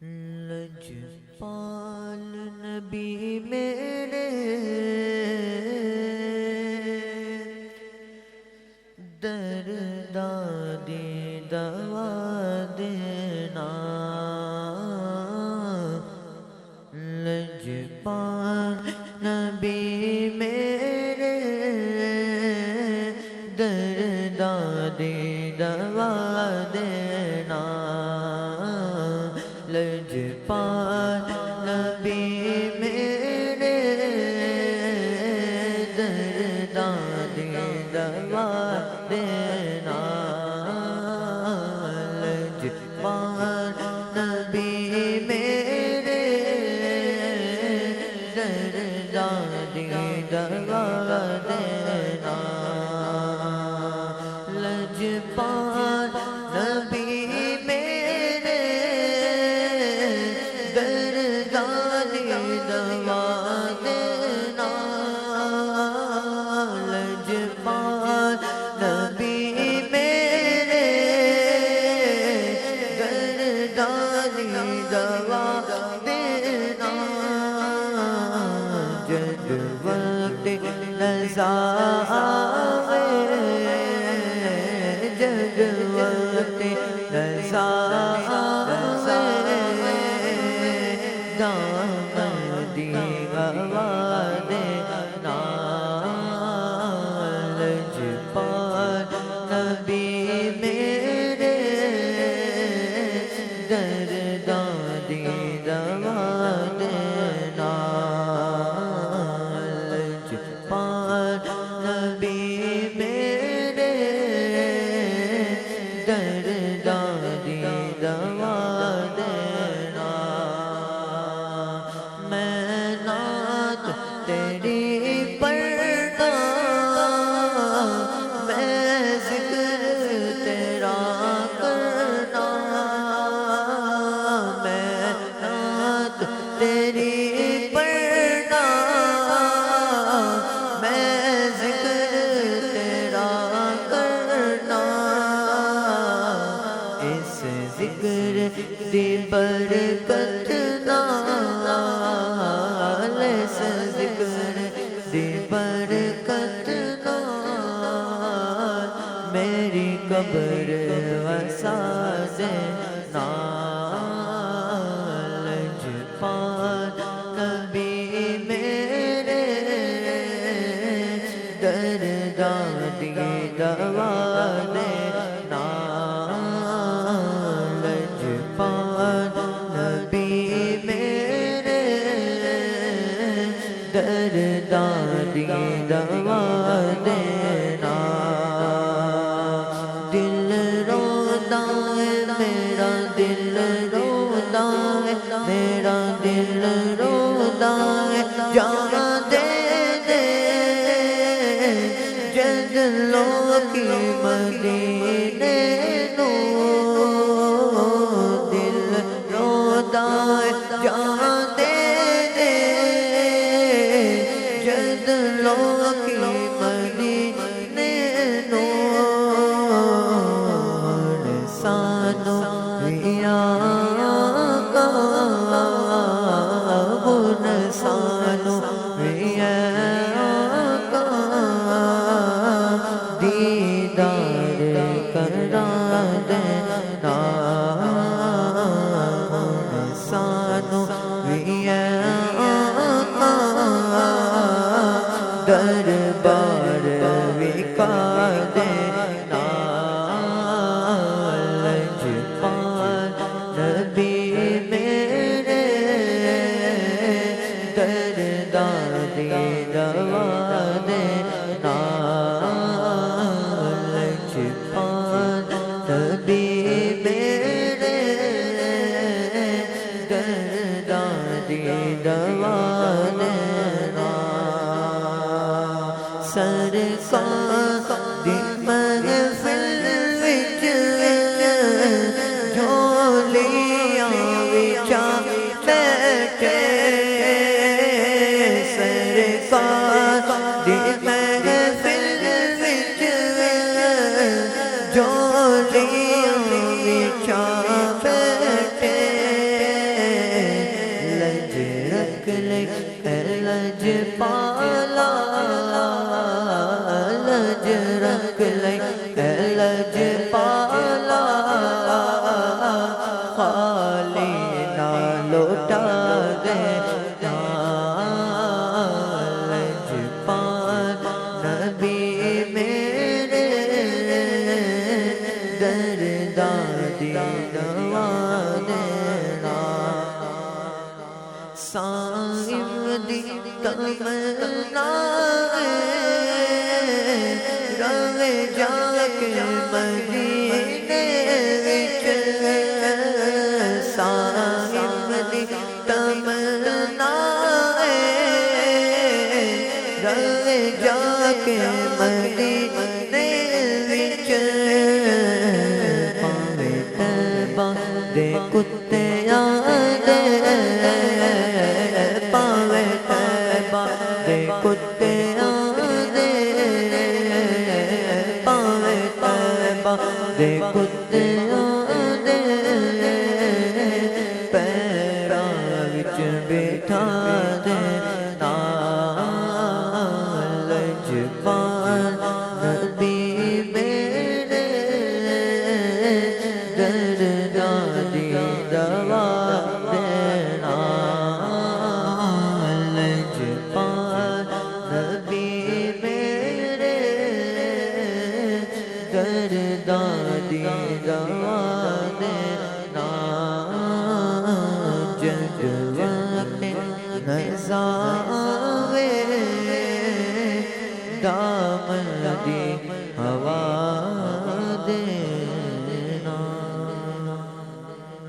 لجپال نبی میرے دردادی دوا دینا لجپال نبی میرے دردادی دوا دینا لجپال نبی میرے دردادی دوا دینا لجپال نبی میرے دردادی دوا دینا لجپال نبی میرے دردادی دوا دینا لجپال نبی میرے دردادی دوا دینا جب وقت نزا آوے جب وقت نزا آوے دامدی ہوا دینا لجپال نبی میرے دردادی دوا دینا لجپال نبی میرے دردادی دوا دینا میں نعت تیری پڑھتا میں ذکر تیرا کرنا میں نعت تیری پڑھنا میں ذکر تیرا کرنا اس ذکر دی برکت نال اس ذکر دی برکت نال میری قبر وسا دینا لجپال نبی میرے دردادی دوا دینا لجپال نبی میرے دردادی دوا دینا دل روتا ہے میرا دل روتا ہے میرا دل روتا ہے جہاں دے دے جد لوکی مدینے نو دل روتا ہے جہاں دے دے جد لوکی مدینے نو سانو ویا کا بن سانو ویا کا دیدار کرا دینا سانو ویا کا دربار وکا دینا لجپال نبی میرے دردادی دوا دینا لجپال نبی میرے دردادی دوا دینا سرکار دی محفل وچ جھولیاں وچا بیٹھے سرکار دی محفل وچ جھولیاں وچا بیٹھے مٹا دے لجپال نبی میرے دردادی نوازنا صاحب دی تمنا روے جا کے مدینے وچ صاحب دی تمنا روے جا کے مدینے وچ پاوے طیبہ دے کتے آدے پاوے طیبہ دے کتے آدے پاوے طیبہ دے کتے آدے پیراں وچ بیٹھا دے نال لجپال نبی میرے درداں دی دوا